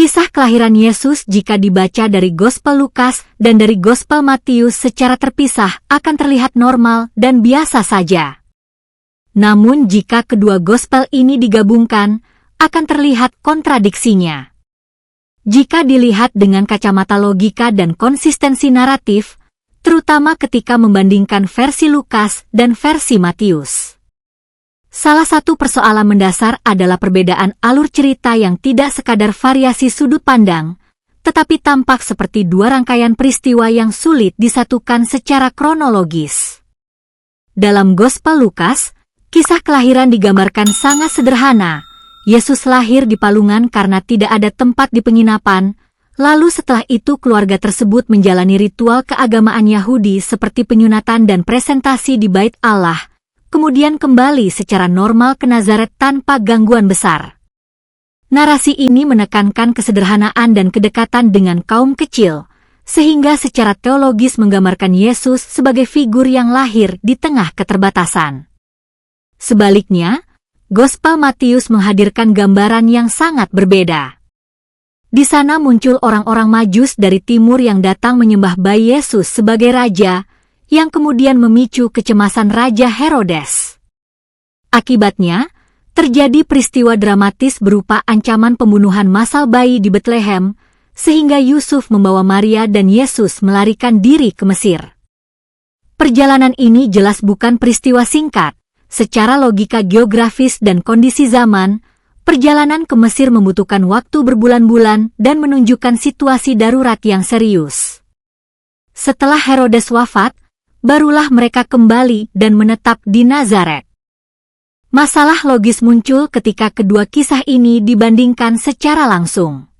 Kisah kelahiran Yesus jika dibaca dari Gospel Lukas dan dari Gospel Matius secara terpisah akan terlihat normal dan biasa saja. Namun jika kedua Gospel ini digabungkan, akan terlihat kontradiksinya. Jika dilihat dengan kacamata logika dan konsistensi naratif, terutama ketika membandingkan versi Lukas dan versi Matius. Salah satu persoalan mendasar adalah perbedaan alur cerita yang tidak sekadar variasi sudut pandang, tetapi tampak seperti dua rangkaian peristiwa yang sulit disatukan secara kronologis. Dalam Gospel Lukas, kisah kelahiran digambarkan sangat sederhana. Yesus lahir di palungan karena tidak ada tempat di penginapan, lalu setelah itu keluarga tersebut menjalani ritual keagamaan Yahudi seperti penyunatan dan presentasi di Bait Allah, kemudian kembali secara normal ke Nazaret tanpa gangguan besar. Narasi ini menekankan kesederhanaan dan kedekatan dengan kaum kecil, sehingga secara teologis menggambarkan Yesus sebagai figur yang lahir di tengah keterbatasan. Sebaliknya, Gospel Matius menghadirkan gambaran yang sangat berbeda. Di sana muncul orang-orang Majus dari timur yang datang menyembah bayi Yesus sebagai raja, yang kemudian memicu kecemasan Raja Herodes. Akibatnya, terjadi peristiwa dramatis berupa ancaman pembunuhan massal bayi di Betlehem, sehingga Yusuf membawa Maria dan Yesus melarikan diri ke Mesir. Perjalanan ini jelas bukan peristiwa singkat. Secara logika geografis dan kondisi zaman, perjalanan ke Mesir membutuhkan waktu berbulan-bulan dan menunjukkan situasi darurat yang serius. Setelah Herodes wafat, barulah mereka kembali dan menetap di Nazaret. Masalah logis muncul ketika kedua kisah ini dibandingkan secara langsung.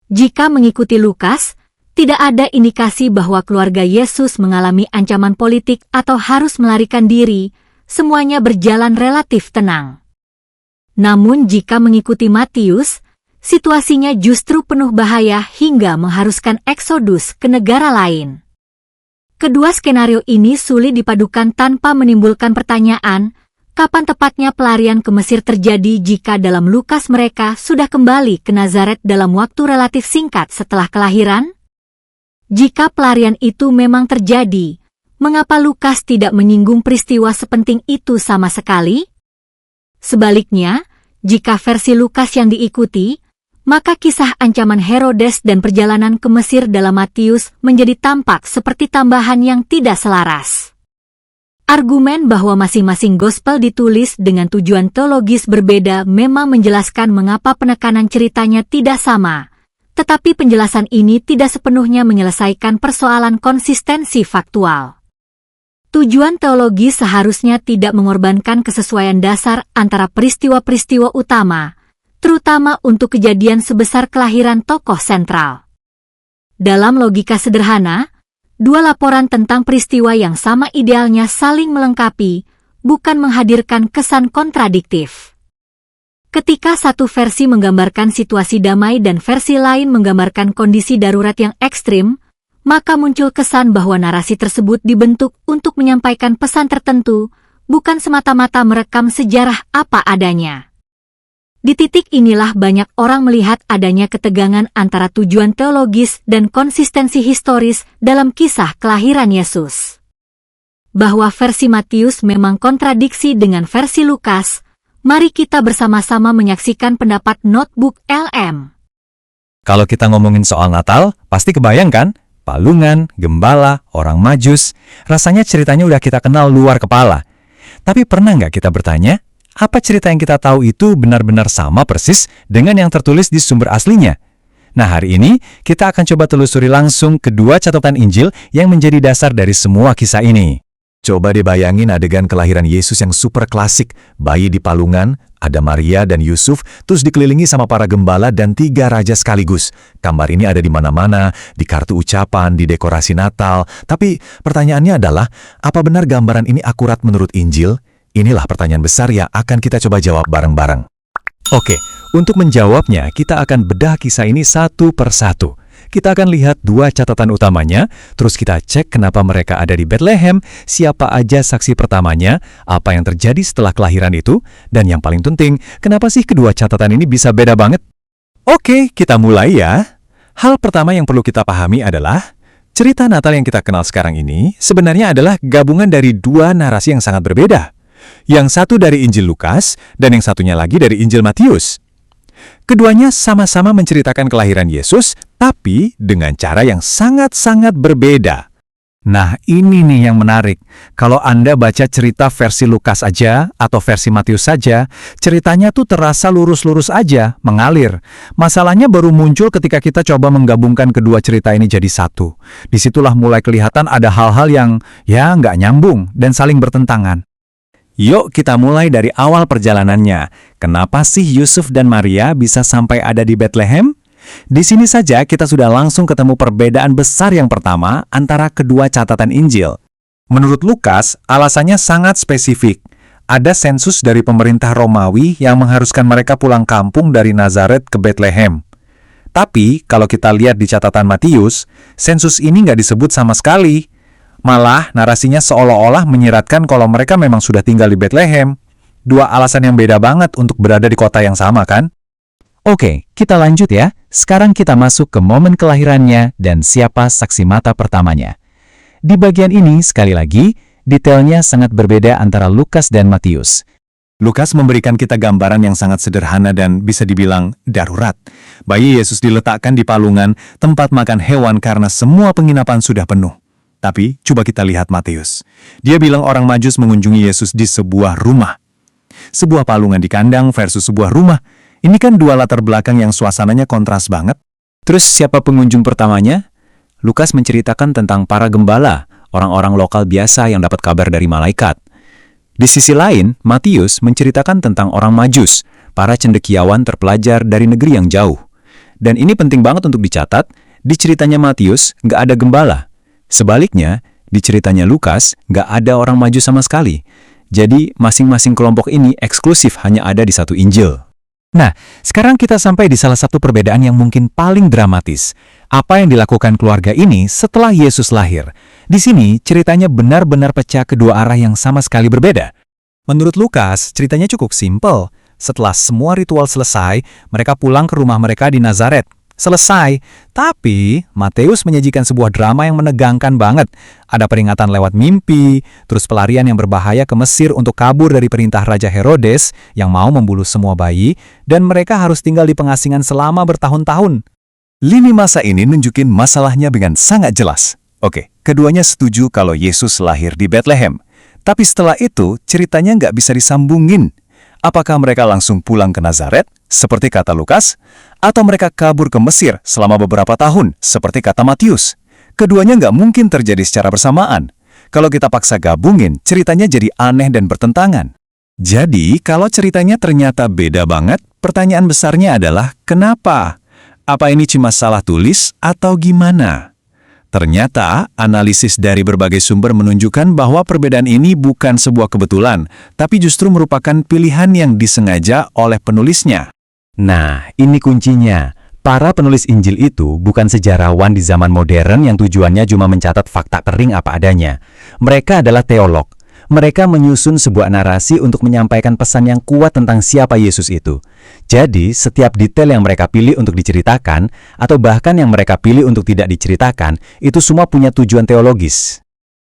Jika mengikuti Lukas, tidak ada indikasi bahwa keluarga Yesus mengalami ancaman politik atau harus melarikan diri, semuanya berjalan relatif tenang. Namun jika mengikuti Matius, situasinya justru penuh bahaya hingga mengharuskan eksodus ke negara lain. Kedua skenario ini sulit dipadukan tanpa menimbulkan pertanyaan, kapan tepatnya pelarian ke Mesir terjadi jika dalam Lukas mereka sudah kembali ke Nazaret dalam waktu relatif singkat setelah kelahiran? Jika pelarian itu memang terjadi, mengapa Lukas tidak menyinggung peristiwa sepenting itu sama sekali? Sebaliknya, jika versi Lukas yang diikuti, maka kisah ancaman Herodes dan perjalanan ke Mesir dalam Matius menjadi tampak seperti tambahan yang tidak selaras. Argumen bahwa masing-masing gospel ditulis dengan tujuan teologis berbeda memang menjelaskan mengapa penekanan ceritanya tidak sama, tetapi penjelasan ini tidak sepenuhnya menyelesaikan persoalan konsistensi faktual. Tujuan teologi seharusnya tidak mengorbankan kesesuaian dasar antara peristiwa-peristiwa utama, terutama untuk kejadian sebesar kelahiran tokoh sentral. Dalam logika sederhana, dua laporan tentang peristiwa yang sama idealnya saling melengkapi, bukan menghadirkan kesan kontradiktif. Ketika satu versi menggambarkan situasi damai dan versi lain menggambarkan kondisi darurat yang ekstrim, maka muncul kesan bahwa narasi tersebut dibentuk untuk menyampaikan pesan tertentu, bukan semata-mata merekam sejarah apa adanya. Di titik inilah banyak orang melihat adanya ketegangan antara tujuan teologis dan konsistensi historis dalam kisah kelahiran Yesus. Bahwa versi Matius memang kontradiksi dengan versi Lukas, mari kita bersama-sama menyaksikan pendapat Notebook LM. Kalau kita ngomongin soal Natal, pasti kebayang kan? Palungan, gembala, orang Majus, rasanya ceritanya udah kita kenal luar kepala. Tapi pernah nggak kita bertanya, apa cerita yang kita tahu itu benar-benar sama persis dengan yang tertulis di sumber aslinya? Nah, hari ini kita akan coba telusuri langsung kedua catatan Injil yang menjadi dasar dari semua kisah ini. Coba dibayangin adegan kelahiran Yesus yang super klasik, bayi di palungan, ada Maria dan Yusuf, terus dikelilingi sama para gembala dan 3 raja sekaligus. Gambar ini ada di mana-mana, di kartu ucapan, di dekorasi Natal. Tapi pertanyaannya adalah, apa benar gambaran ini akurat menurut Injil? Inilah pertanyaan besar yang akan kita coba jawab bareng-bareng. Oke, untuk menjawabnya, kita akan bedah kisah ini satu per satu. Kita akan lihat 2 catatan utamanya, terus kita cek kenapa mereka ada di Bethlehem, siapa aja saksi pertamanya, apa yang terjadi setelah kelahiran itu, dan yang paling penting, kenapa sih kedua catatan ini bisa beda banget? Oke, kita mulai ya. Hal pertama yang perlu kita pahami adalah cerita Natal yang kita kenal sekarang ini sebenarnya adalah gabungan dari dua narasi yang sangat berbeda. Yang satu dari Injil Lukas dan yang satunya lagi dari Injil Matius. Keduanya sama-sama menceritakan kelahiran Yesus, tapi dengan cara yang sangat-sangat berbeda. Nah, ini nih yang menarik. Kalau Anda baca cerita versi Lukas aja atau versi Matius saja, ceritanya tuh terasa lurus-lurus aja, mengalir. Masalahnya baru muncul ketika kita coba menggabungkan kedua cerita ini jadi satu. Disitulah mulai kelihatan ada hal-hal yang ya nggak nyambung dan saling bertentangan. Yuk kita mulai dari awal perjalanannya. Kenapa sih Yusuf dan Maria bisa sampai ada di Bethlehem? Di sini saja kita sudah langsung ketemu perbedaan besar yang pertama antara kedua catatan Injil. Menurut Lukas, alasannya sangat spesifik. Ada sensus dari pemerintah Romawi yang mengharuskan mereka pulang kampung dari Nazaret ke Bethlehem. Tapi, kalau kita lihat di catatan Matius, sensus ini nggak disebut sama sekali. Malah, narasinya seolah-olah menyiratkan kalau mereka memang sudah tinggal di Bethlehem. Dua alasan yang beda banget untuk berada di kota yang sama, kan? Oke, kita lanjut ya. Sekarang kita masuk ke momen kelahirannya dan siapa saksi mata pertamanya. Di bagian ini, sekali lagi, detailnya sangat berbeda antara Lukas dan Matius. Lukas memberikan kita gambaran yang sangat sederhana dan bisa dibilang darurat. Bayi Yesus diletakkan di palungan, tempat makan hewan karena semua penginapan sudah penuh. Tapi, coba kita lihat Matius. Dia bilang orang Majus mengunjungi Yesus di sebuah rumah. Sebuah palungan di kandang versus sebuah rumah. Ini kan dua latar belakang yang suasananya kontras banget. Terus siapa pengunjung pertamanya? Lukas menceritakan tentang para gembala, orang-orang lokal biasa yang dapat kabar dari malaikat. Di sisi lain, Matius menceritakan tentang orang Majus, para cendekiawan terpelajar dari negeri yang jauh. Dan ini penting banget untuk dicatat, di ceritanya Matius nggak ada gembala. Sebaliknya, di ceritanya Lukas nggak ada orang Majus sama sekali. Jadi, masing-masing kelompok ini eksklusif hanya ada di satu Injil. Nah, sekarang kita sampai di salah satu perbedaan yang mungkin paling dramatis. Apa yang dilakukan keluarga ini setelah Yesus lahir? Di sini, ceritanya benar-benar pecah kedua arah yang sama sekali berbeda. Menurut Lukas, ceritanya cukup simpel. Setelah semua ritual selesai, mereka pulang ke rumah mereka di Nazaret. Selesai. Tapi, Matius menyajikan sebuah drama yang menegangkan banget. Ada peringatan lewat mimpi, terus pelarian yang berbahaya ke Mesir untuk kabur dari perintah Raja Herodes yang mau membunuh semua bayi, dan mereka harus tinggal di pengasingan selama bertahun-tahun. Lini masa ini nunjukin masalahnya dengan sangat jelas. Oke, keduanya setuju kalau Yesus lahir di Bethlehem. Tapi setelah itu, ceritanya nggak bisa disambungin. Apakah mereka langsung pulang ke Nazaret, seperti kata Lukas, atau mereka kabur ke Mesir selama beberapa tahun, seperti kata Matius? Keduanya nggak mungkin terjadi secara bersamaan. Kalau kita paksa gabungin, ceritanya jadi aneh dan bertentangan. Jadi, kalau ceritanya ternyata beda banget, pertanyaan besarnya adalah, kenapa? Apa ini cuma salah tulis atau gimana? Ternyata, analisis dari berbagai sumber menunjukkan bahwa perbedaan ini bukan sebuah kebetulan, tapi justru merupakan pilihan yang disengaja oleh penulisnya. Nah, ini kuncinya. Para penulis Injil itu bukan sejarawan di zaman modern yang tujuannya cuma mencatat fakta kering apa adanya. Mereka adalah teolog. Mereka menyusun sebuah narasi untuk menyampaikan pesan yang kuat tentang siapa Yesus itu. Jadi, setiap detail yang mereka pilih untuk diceritakan, atau bahkan yang mereka pilih untuk tidak diceritakan, itu semua punya tujuan teologis.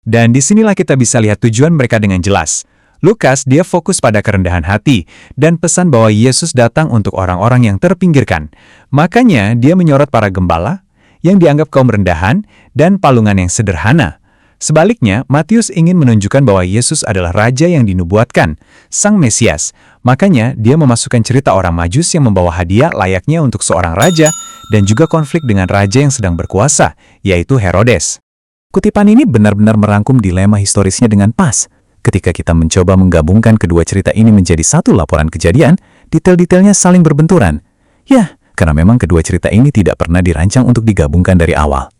Dan disinilah kita bisa lihat tujuan mereka dengan jelas. Lukas, dia fokus pada kerendahan hati, dan pesan bahwa Yesus datang untuk orang-orang yang terpinggirkan. Makanya, dia menyorot para gembala, yang dianggap kaum rendahan, dan palungan yang sederhana. Sebaliknya, Matius ingin menunjukkan bahwa Yesus adalah Raja yang dinubuatkan, Sang Mesias. Makanya, dia memasukkan cerita orang Majus yang membawa hadiah layaknya untuk seorang raja, dan juga konflik dengan raja yang sedang berkuasa, yaitu Herodes. Kutipan ini benar-benar merangkum dilema historisnya dengan pas. Ketika kita mencoba menggabungkan kedua cerita ini menjadi satu laporan kejadian, detail-detailnya saling berbenturan. Ya, karena memang kedua cerita ini tidak pernah dirancang untuk digabungkan dari awal.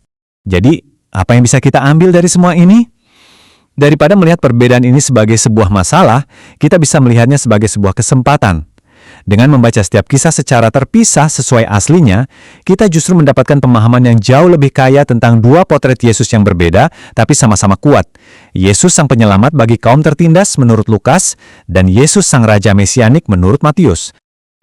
Jadi, apa yang bisa kita ambil dari semua ini? Daripada melihat perbedaan ini sebagai sebuah masalah, kita bisa melihatnya sebagai sebuah kesempatan. Dengan membaca setiap kisah secara terpisah sesuai aslinya, kita justru mendapatkan pemahaman yang jauh lebih kaya tentang dua potret Yesus yang berbeda, tapi sama-sama kuat. Yesus sang penyelamat bagi kaum tertindas menurut Lukas, dan Yesus sang Raja Mesianik menurut Matius.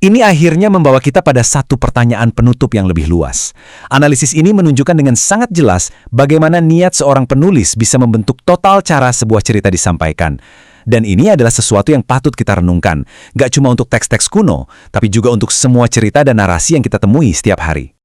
Ini akhirnya membawa kita pada satu pertanyaan penutup yang lebih luas. Analisis ini menunjukkan dengan sangat jelas bagaimana niat seorang penulis bisa membentuk total cara sebuah cerita disampaikan. Dan ini adalah sesuatu yang patut kita renungkan, gak cuma untuk teks-teks kuno, tapi juga untuk semua cerita dan narasi yang kita temui setiap hari.